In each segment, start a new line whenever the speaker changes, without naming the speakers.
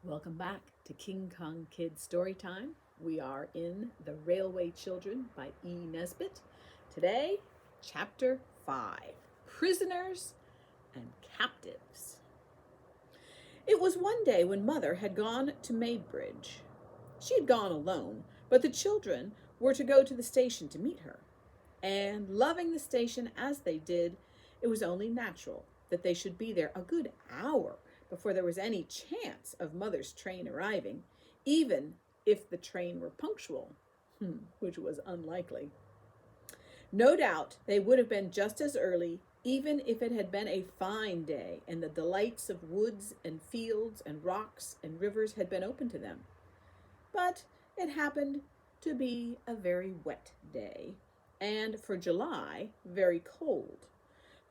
Welcome back to King Kong Kids Storytime. We are in The Railway Children by E. Nesbitt. Today, Chapter 5 Prisoners and Captives. It was one day when Mother had gone to Maidbridge. She had gone alone, but the children were to go to the station to meet her. And loving the station as they did, it was only natural that they should be there a good hour before there was any chance of Mother's train arriving, even if the train were punctual, which was unlikely. No doubt they would have been just as early, even if it had been a fine day and the delights of woods and fields and rocks and rivers had been open to them. But it happened to be a very wet day, and for July, very cold.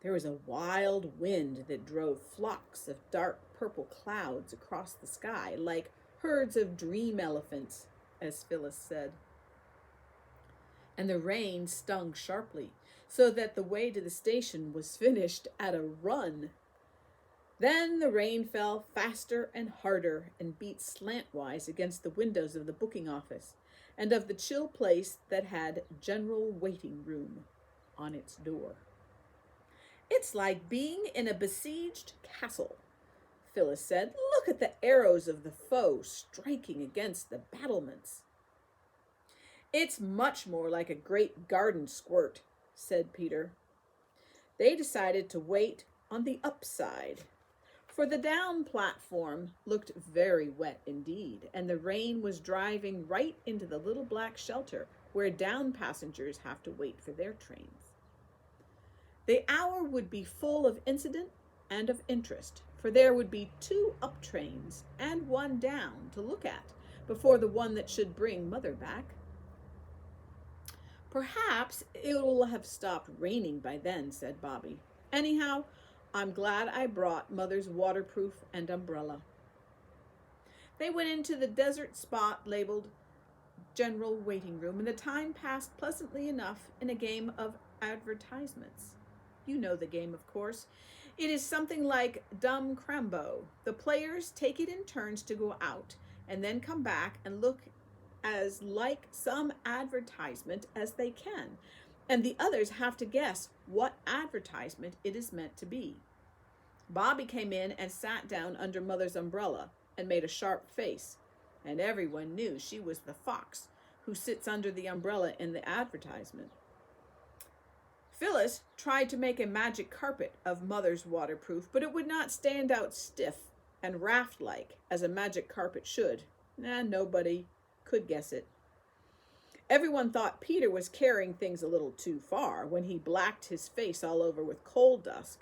There was a wild wind that drove flocks of dark purple clouds across the sky, like herds of dream elephants, as Phyllis said. And the rain stung sharply, so that the way to the station was finished at a run. Then the rain fell faster and harder and beat slantwise against the windows of the booking office and of the chill place that had General Waiting Room on its door. It's like being in a besieged castle, Phyllis said. Look at the arrows of the foe striking against the battlements. It's much more like a great garden squirt, said Peter. They decided to wait on the upside, for the down platform looked very wet indeed, and the rain was driving right into the little black shelter where down passengers have to wait for their trains. The hour would be full of incident and of interest, for there would be two up trains and one down to look at before the one that should bring Mother back. Perhaps it'll have stopped raining by then, said Bobby. Anyhow, I'm glad I brought Mother's waterproof and umbrella. They went into the desert spot labeled General Waiting Room, and the time passed pleasantly enough in a game of advertisements. You know the game, of course. It is something like Dumb Crambo. The players take it in turns to go out and then come back and look as like some advertisement as they can, and the others have to guess what advertisement it is meant to be. Bobby came in and sat down under Mother's umbrella and made a sharp face, and everyone knew she was the fox who sits under the umbrella in the advertisement. Phyllis tried to make a magic carpet of Mother's waterproof, but it would not stand out stiff and raft-like as a magic carpet should, and nobody could guess it. Everyone thought Peter was carrying things a little too far when he blacked his face all over with coal dust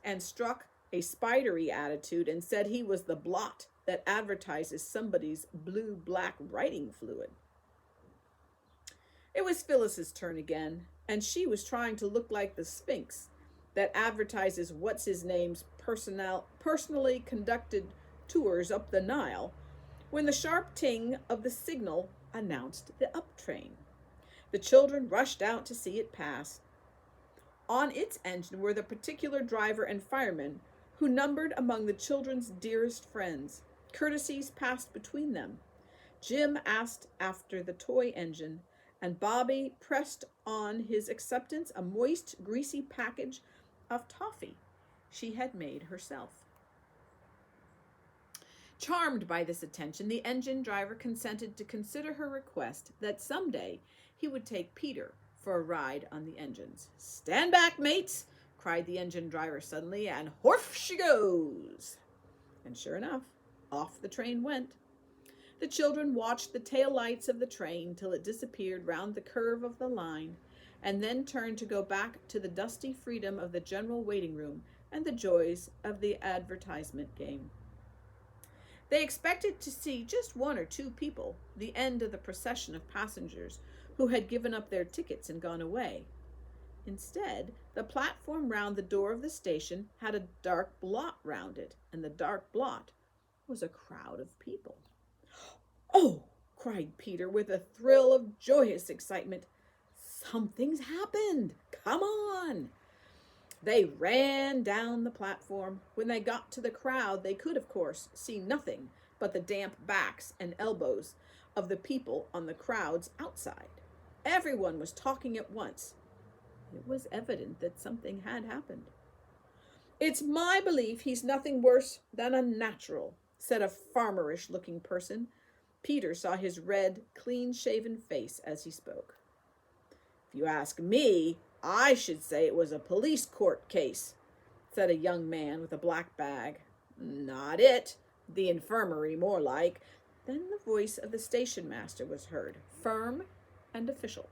and struck a spidery attitude and said he was the blot that advertises somebody's blue-black writing fluid. It was Phyllis's turn again, and she was trying to look like the Sphinx that advertises what's-his-name's personally conducted tours up the Nile, when the sharp ting of the signal announced the up train. The children rushed out to see it pass. On its engine were the particular driver and fireman who numbered among the children's dearest friends. Courtesies passed between them. Jim asked after the toy engine, and Bobby pressed on his acceptance a moist, greasy package of toffee she had made herself. Charmed by this attention, the engine driver consented to consider her request that someday he would take Peter for a ride on the engines. "Stand back, mates!" cried the engine driver suddenly, and "Horf she goes!" And sure enough, off the train went. The children watched the tail lights of the train till it disappeared round the curve of the line, and then turned to go back to the dusty freedom of the general waiting room and the joys of the advertisement game. They expected to see just one or two people, the end of the procession of passengers who had given up their tickets and gone away. Instead, the platform round the door of the station had a dark blot round it, and the dark blot was a crowd of people. "Oh!" cried Peter with a thrill of joyous excitement. "Something's happened! Come on!" They ran down the platform. When they got to the crowd, they could, of course, see nothing but the damp backs and elbows of the people on the crowd's outside. Everyone was talking at once. It was evident that something had happened. "It's my belief he's nothing worse than a natural," said a farmerish-looking person. Peter saw his red, clean-shaven face as he spoke. "If you ask me, I should say it was a police court case," said a young man with a black bag. "Not it. The infirmary, more like." Then the voice of the station master was heard, firm and official.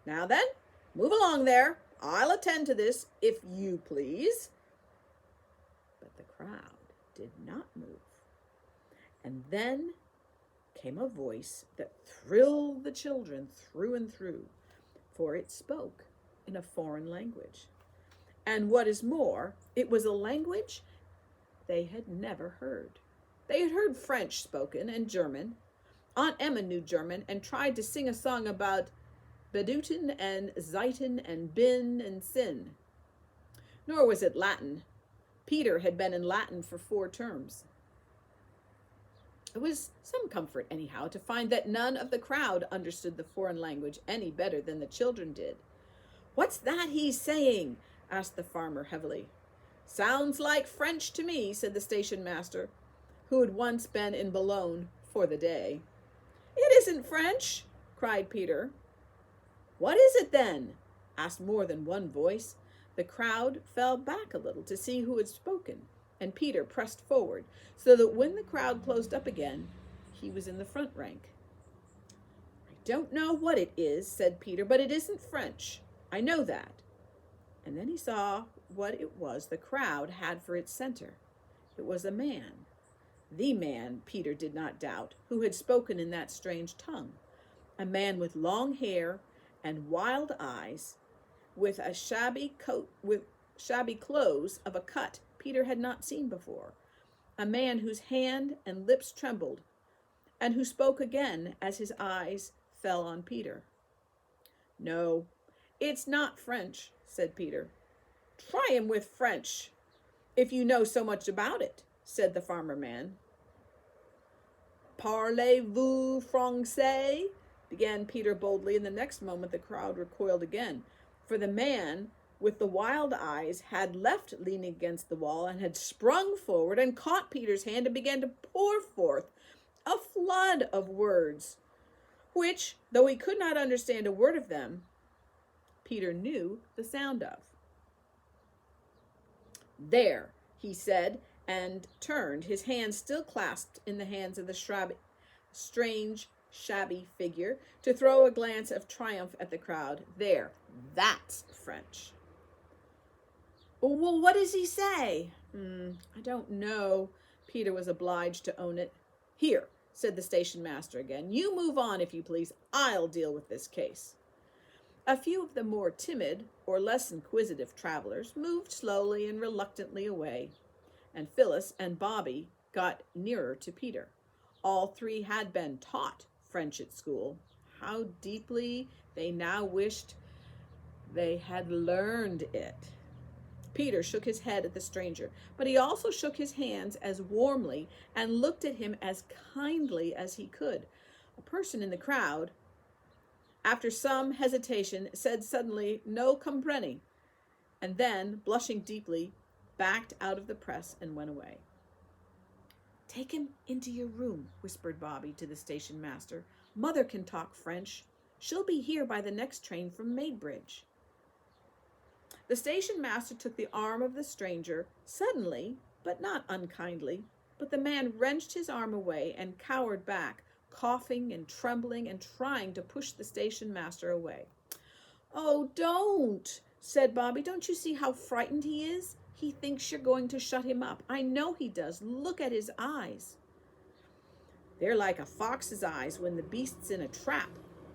"Now then, move along there. I'll attend to this, if you please." But the crowd did not move. And then came a voice that thrilled the children through and through, for it spoke in a foreign language. And what is more, it was a language they had never heard. They had heard French spoken and German. Aunt Emma knew German and tried to sing a song about Beduten and Zeiten and Bin and Sin. Nor was it Latin. Peter had been in Latin for 4 terms. It was some comfort, anyhow, to find that none of the crowd understood the foreign language any better than the children did. "What's that he's saying?" asked the farmer heavily. "Sounds like French to me," said the station master, who had once been in Boulogne for the day. "It isn't French," cried Peter. "What is it then?" asked more than one voice. The crowd fell back a little to see who had spoken, and Peter pressed forward, so that when the crowd closed up again, he was in the front rank. "I don't know what it is," said Peter, "but it isn't French. I know that." And then he saw what it was the crowd had for its center. It was a man. The man, Peter did not doubt, who had spoken in that strange tongue. A man with long hair and wild eyes, with a shabby coat, with shabby clothes of a cut Peter had not seen before. A man whose hand and lips trembled, and who spoke again as his eyes fell on Peter. "No, it's not French," said Peter. "Try him with French, if you know so much about it," said the farmer man. "Parlez-vous français?" began Peter boldly, and the next moment the crowd recoiled again, for the man with the wild eyes had left leaning against the wall and had sprung forward and caught Peter's hand and began to pour forth a flood of words, which, though he could not understand a word of them, Peter knew the sound of. "There," he said, and turned, his hands still clasped in the hands of the strange, shabby figure, to throw a glance of triumph at the crowd. "There, that's French." "Well, what does he say?" "I don't know." Peter was obliged to own it. "Here," said the station master again. "You move on, if you please. I'll deal with this case." A few of the more timid or less inquisitive travelers moved slowly and reluctantly away, and Phyllis and Bobby got nearer to Peter. All 3 had been taught French at school. How deeply they now wished they had learned it. Peter shook his head at the stranger, but he also shook his hands as warmly and looked at him as kindly as he could. A person in the crowd, after some hesitation, said suddenly, "No compreni," and then, blushing deeply, backed out of the press and went away. "Take him into your room," whispered Bobby to the station master. "Mother can talk French. She'll be here by the next train from Maidbridge." The station master took the arm of the stranger, suddenly, but not unkindly, but the man wrenched his arm away and cowered back, coughing and trembling and trying to push the station master away. "Oh, don't," said Bobby. "Don't you see how frightened he is? He thinks you're going to shut him up. I know he does. Look at his eyes." "They're like a fox's eyes when the beast's in a trap,"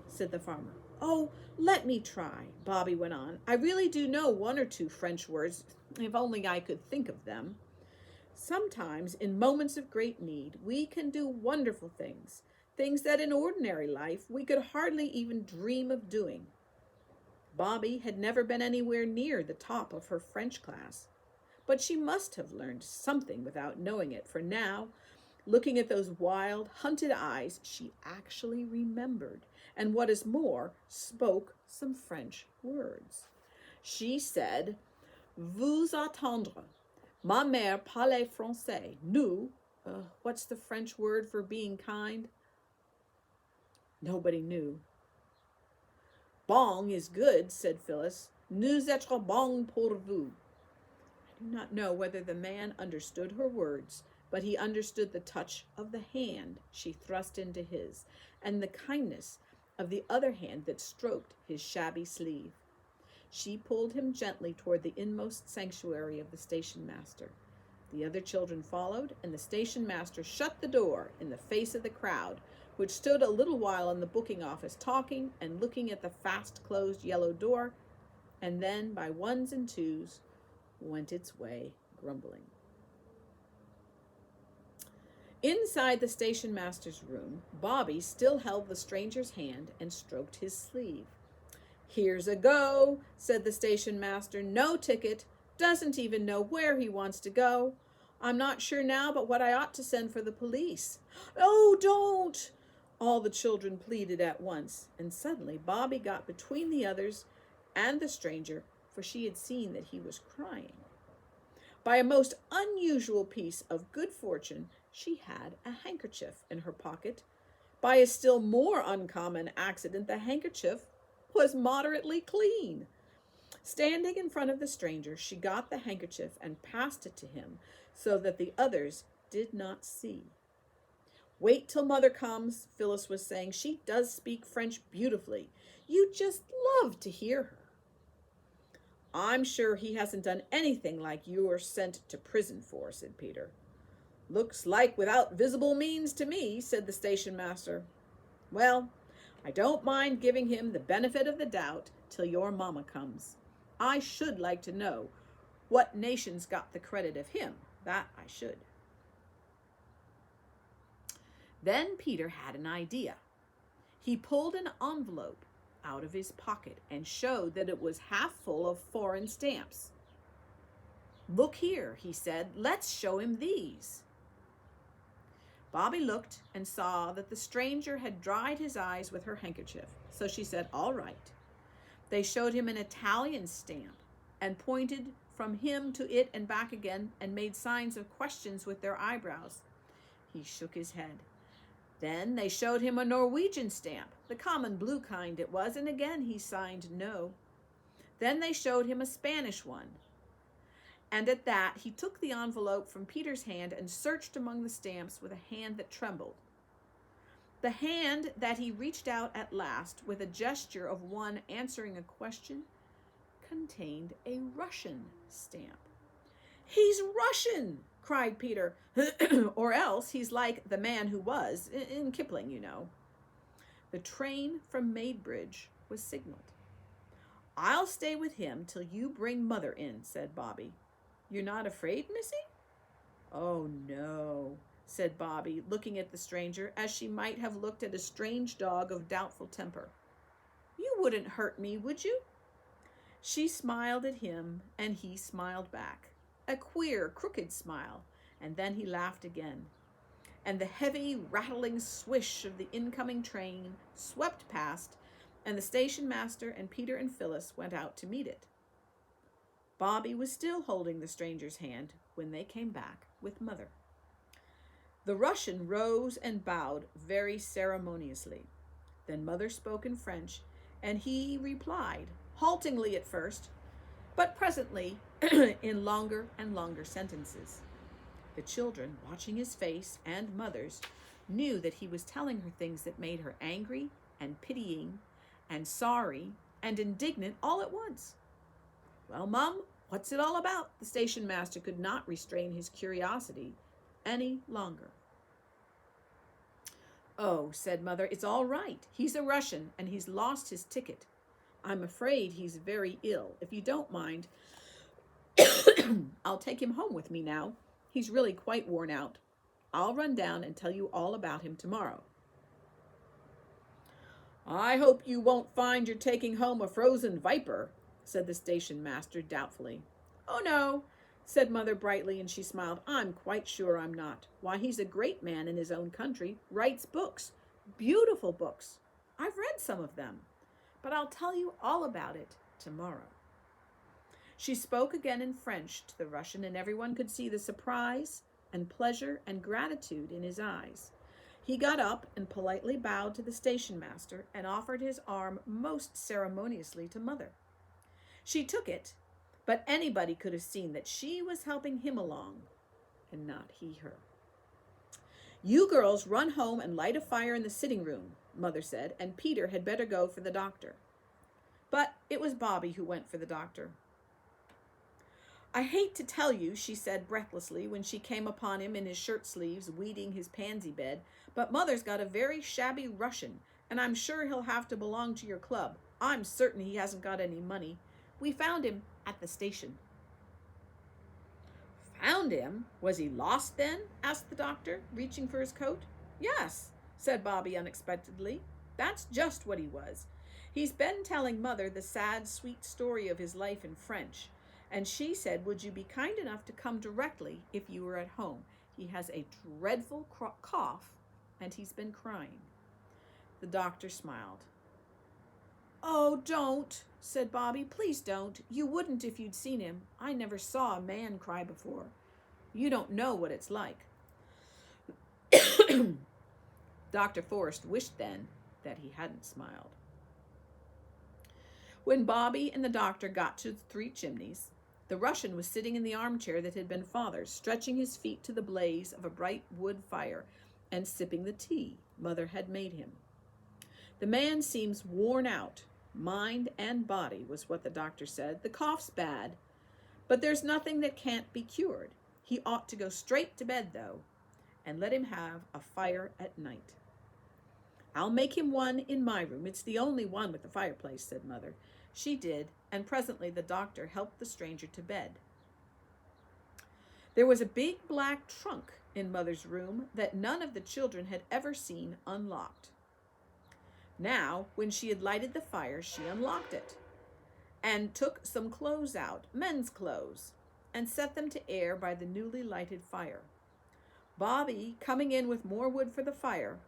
said the farmer. "Oh, let me try," Bobby went on. "I really do know 1 or 2 French words, if only I could think of them. Sometimes, in moments of great need, we can do wonderful things that in ordinary life we could hardly even dream of doing. Bobby had never been anywhere near the top of her French class, but she must have learned something without knowing it, for now, looking at those wild, hunted eyes, she actually remembered, and what is more, spoke some French words. She said, "Vous attendre. Ma mère parle français. Nous," what's the French word for being kind? Nobody knew. "Bon is good," said Phyllis. "Nous êtes bon pour vous." I do not know whether the man understood her words, but he understood the touch of the hand she thrust into his, and the kindness of the other hand that stroked his shabby sleeve. She pulled him gently toward the inmost sanctuary of the station master. The other children followed, and the station master shut the door in the face of the crowd, which stood a little while in the booking office talking and looking at the fast-closed yellow door, and then by ones and twos went its way grumbling. Inside the station master's room, Bobby still held the stranger's hand and stroked his sleeve. "Here's a go," said the station master. "No ticket, doesn't even know where he wants to go. I'm not sure now but what I ought to send for the police." "Oh, don't!" all the children pleaded at once, and suddenly Bobby got between the others and the stranger, for she had seen that he was crying. By a most unusual piece of good fortune, she had a handkerchief in her pocket. By a still more uncommon accident, the handkerchief was moderately clean. Standing in front of the stranger, she got the handkerchief and passed it to him so that the others did not see. "Wait till Mother comes," Phyllis was saying. "She does speak French beautifully. You'd just love to hear her." "I'm sure he hasn't done anything like you're sent to prison for," said Peter. "Looks like without visible means to me," said the station master. "Well, I don't mind giving him the benefit of the doubt till your mama comes. I should like to know what nation's got the credit of him. That I should." Then Peter had an idea. He pulled an envelope out of his pocket and showed that it was half full of foreign stamps. "Look here," he said, "let's show him these." Bobby looked and saw that the stranger had dried his eyes with her handkerchief, so she said, "All right." They showed him an Italian stamp and pointed from him to it and back again and made signs of questions with their eyebrows. He shook his head. Then they showed him a Norwegian stamp, the common blue kind it was, and again he signed no. Then they showed him a Spanish one, and at that he took the envelope from Peter's hand and searched among the stamps with a hand that trembled. The hand that he reached out at last, with a gesture of one answering a question, contained a Russian stamp. "He's Russian!" cried Peter. "Or else he's like the man who was, in Kipling, you know." The train from Maidbridge was signaled. "I'll stay with him till you bring Mother in," said Bobby. "You're not afraid, Missy?" "Oh, no," said Bobby, looking at the stranger as she might have looked at a strange dog of doubtful temper. "You wouldn't hurt me, would you?" She smiled at him, and he smiled back. A queer, crooked smile, and then he laughed again. And the heavy, rattling swish of the incoming train swept past, and the station master and Peter and Phyllis went out to meet it. Bobby was still holding the stranger's hand when they came back with Mother. The Russian rose and bowed very ceremoniously. Then Mother spoke in French, and he replied, haltingly at first, but presently in longer and longer sentences. The children, watching his face and Mother's, knew that he was telling her things that made her angry and pitying and sorry and indignant all at once. "Well, Mum, what's it all about?" The station master could not restrain his curiosity any longer. "Oh," said Mother, "it's all right. He's a Russian, and he's lost his ticket. I'm afraid he's very ill. If you don't mind, I'll take him home with me now. He's really quite worn out. I'll run down and tell you all about him tomorrow." I hope you won't find you're taking home a frozen viper, said the station master doubtfully. Oh, no, said Mother brightly, and she smiled. I'm quite sure I'm not. Why, he's a great man in his own country, writes books, beautiful books. I've read some of them, but I'll tell you all about it tomorrow. She spoke again in French to the Russian, and everyone could see the surprise and pleasure and gratitude in his eyes. He got up and politely bowed to the station master and offered his arm most ceremoniously to Mother. She took it, but anybody could have seen that she was helping him along and not he her. You girls run home and light a fire in the sitting room, Mother said, and Peter had better go for the doctor. But it was Bobby who went for the doctor. I hate to tell you, she said breathlessly when she came upon him in his shirt sleeves weeding his pansy bed, but Mother's got a very shabby Russian, and I'm sure he'll have to belong to your club. I'm certain he hasn't got any money. We found him at the station. Found him? Was he lost then? Asked the doctor, reaching for his coat. Yes, said Bobby unexpectedly. That's just what he was. He's been telling Mother the sad, sweet story of his life in French, and she said, would you be kind enough to come directly if you were at home? He has a dreadful cough, and he's been crying. The doctor smiled. Oh, don't, said Bobby. Please don't. You wouldn't if you'd seen him. I never saw a man cry before. You don't know what it's like. Dr. Forrest wished then that he hadn't smiled. When Bobby and the doctor got to the Three Chimneys, the Russian was sitting in the armchair that had been Father's, stretching his feet to the blaze of a bright wood fire and sipping the tea Mother had made him. The man seems worn out, mind and body, was what the doctor said. The cough's bad, but there's nothing that can't be cured. He ought to go straight to bed, though, and let him have a fire at night. I'll make him one in my room. It's the only one with a fireplace, said Mother. She did, and presently the doctor helped the stranger to bed. There was a big black trunk in Mother's room that none of the children had ever seen unlocked. Now, when she had lighted the fire, she unlocked it and took some clothes out, men's clothes, and set them to air by the newly lighted fire. Bobby, coming in with more wood for the fire,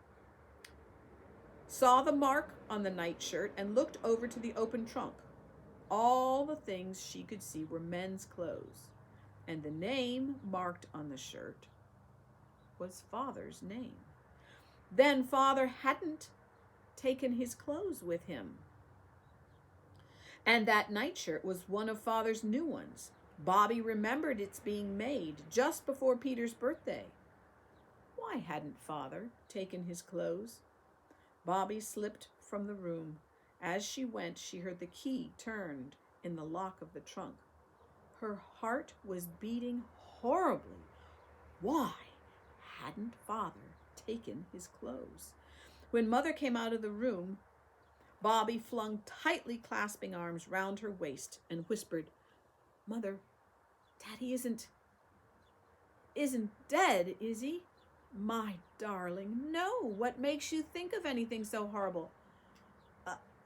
saw the mark on the nightshirt and looked over to the open trunk. All the things she could see were men's clothes, and the name marked on the shirt was Father's name. Then Father hadn't taken his clothes with him, and that nightshirt was one of Father's new ones. Bobby remembered its being made just before Peter's birthday. Why hadn't Father taken his clothes? Bobby slipped from the room. As she went, she heard the key turned in the lock of the trunk. Her heart was beating horribly. Why hadn't Father taken his clothes? When Mother came out of the room, Bobby flung tightly clasping arms round her waist and whispered, Mother, Daddy isn't dead, is he? My darling, no. What makes you think of anything so horrible?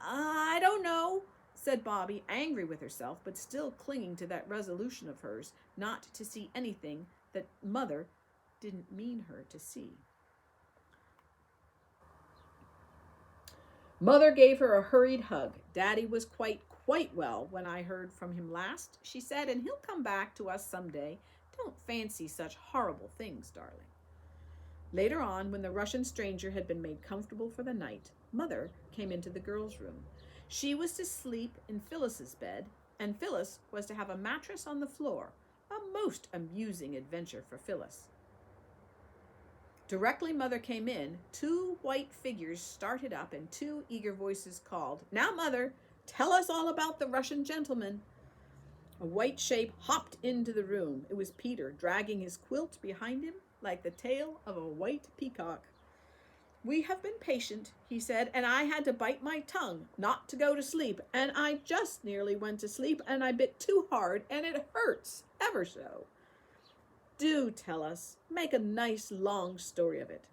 I don't know, said Bobby, angry with herself, but still clinging to that resolution of hers not to see anything that Mother didn't mean her to see. Mother gave her a hurried hug. Daddy was quite well when I heard from him last, she said, and he'll come back to us someday. Don't fancy such horrible things, darling. Later on, when the Russian stranger had been made comfortable for the night, Mother came into the girls' room. She was to sleep in Phyllis's bed, and Phyllis was to have a mattress on the floor, a most amusing adventure for Phyllis. Directly Mother came in, 2 white figures started up and 2 eager voices called, Now, Mother, tell us all about the Russian gentleman. A white shape hopped into the room. It was Peter, dragging his quilt behind him like the tail of a white peacock. We have been patient, he said, and I had to bite my tongue not to go to sleep, and I just nearly went to sleep, and I bit too hard, and it hurts ever so. Do tell us. Make a nice long story of it.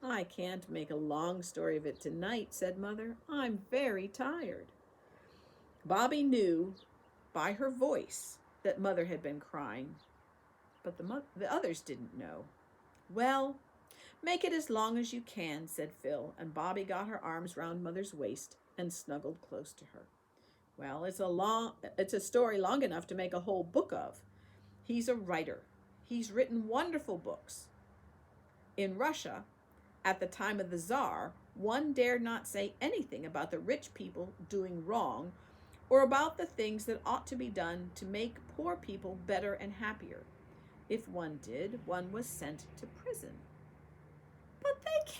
I can't make a long story of it tonight, said Mother. I'm very tired. Bobby knew by her voice that Mother had been crying, but the others didn't know. Well, make it as long as you can, said Phil, and Bobby got her arms round Mother's waist and snuggled close to her. Well, it's a story long enough to make a whole book of. He's a writer. He's written wonderful books. In Russia, at the time of the Tsar, one dared not say anything about the rich people doing wrong or about the things that ought to be done to make poor people better and happier. If one did, one was sent to prison. But they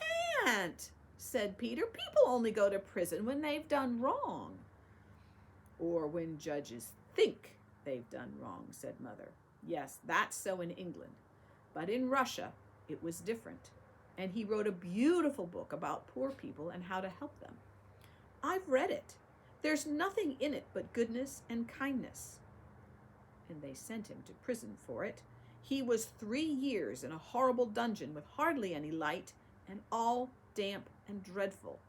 can't, said Peter. People only go to prison when they've done wrong. Or when judges think they've done wrong, said Mother. Yes, that's so in England. But in Russia, it was different. And he wrote a beautiful book about poor people and how to help them. I've read it. There's nothing in it but goodness and kindness. And they sent him to prison for it. He was 3 years in a horrible dungeon with hardly any light and all damp and dreadful.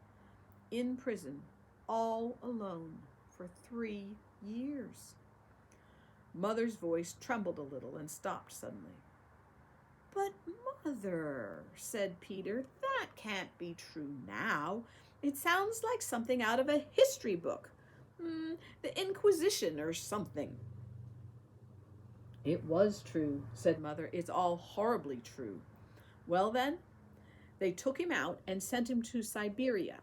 In prison, all alone, for 3 years. Mother's voice trembled a little and stopped suddenly. But Mother, said Peter, that can't be true now. It sounds like something out of a history book. The Inquisition or something. It was true, said Mother. It's all horribly true. Well then, they took him out and sent him to Siberia,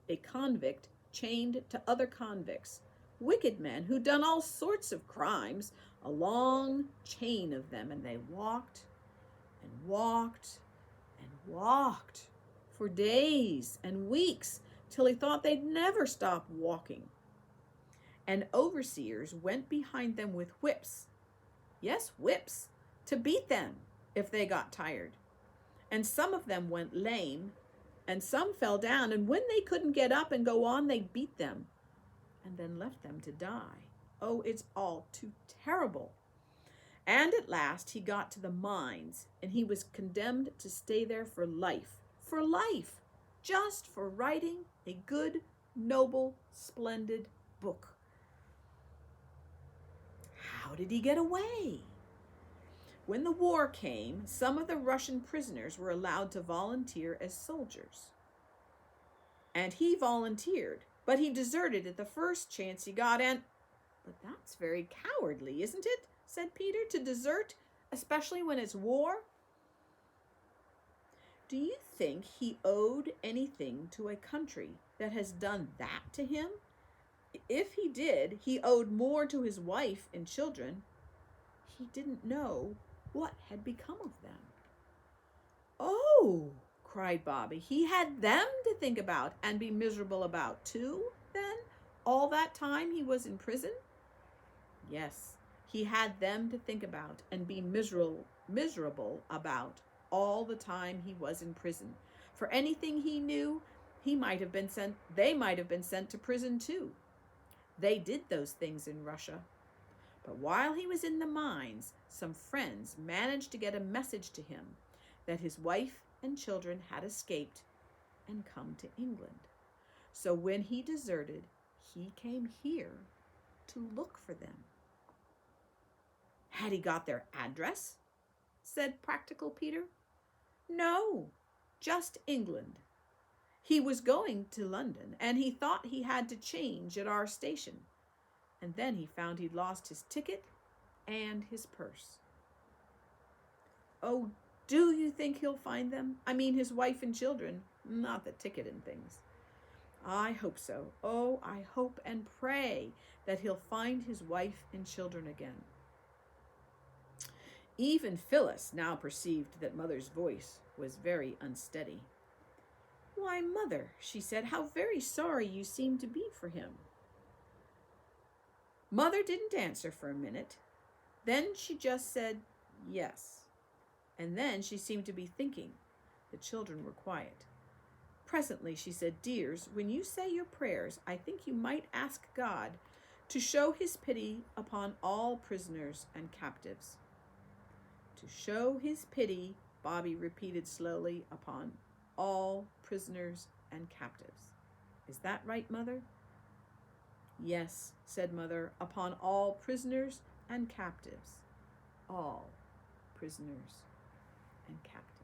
a convict chained to other convicts, wicked men who'd done all sorts of crimes, a long chain of them, and they walked and walked and walked for days and weeks till he thought they'd never stop walking. And overseers went behind them with whips, yes, whips, to beat them if they got tired. And some of them went lame, and some fell down, and when they couldn't get up and go on, they beat them and then left them to die. Oh, it's all too terrible. And at last he got to the mines, and he was condemned to stay there for life, just for writing a good, noble, splendid book. How did he get away? When the war came, some of the Russian prisoners were allowed to volunteer as soldiers. And he volunteered, but he deserted at the first chance he got, and... But that's very cowardly, isn't it? Said Peter, to desert, especially when it's war. Do you think he owed anything to a country that has done that to him? If he did, he owed more to his wife and children. He didn't know what had become of them. Oh, cried Bobby, he had them to think about and be miserable about too, then, all that time he was in prison? Yes, he had them to think about and be miserable about all the time he was in prison. For anything he knew, they might have been sent to prison too. They did those things in Russia. But while he was in the mines, some friends managed to get a message to him that his wife and children had escaped and come to England. So when he deserted, he came here to look for them. Had he got their address? Said practical Peter. No, just England. He was going to London, and he thought he had to change at our station. And then he found he'd lost his ticket and his purse. Oh, do you think he'll find them? I mean, his wife and children, not the ticket and things. I hope so. Oh, I hope and pray that he'll find his wife and children again. Even Phyllis now perceived that Mother's voice was very unsteady. Why, Mother, she said, how very sorry you seem to be for him. Mother didn't answer for a minute. Then she just said, yes. And then she seemed to be thinking. The children were quiet. Presently she said, Dears, when you say your prayers, I think you might ask God to show his pity upon all prisoners and captives. To show his pity, Bobby repeated slowly, upon all prisoners and captives. Is that right, Mother? Yes, said Mother, upon all prisoners and captives. All prisoners and captives.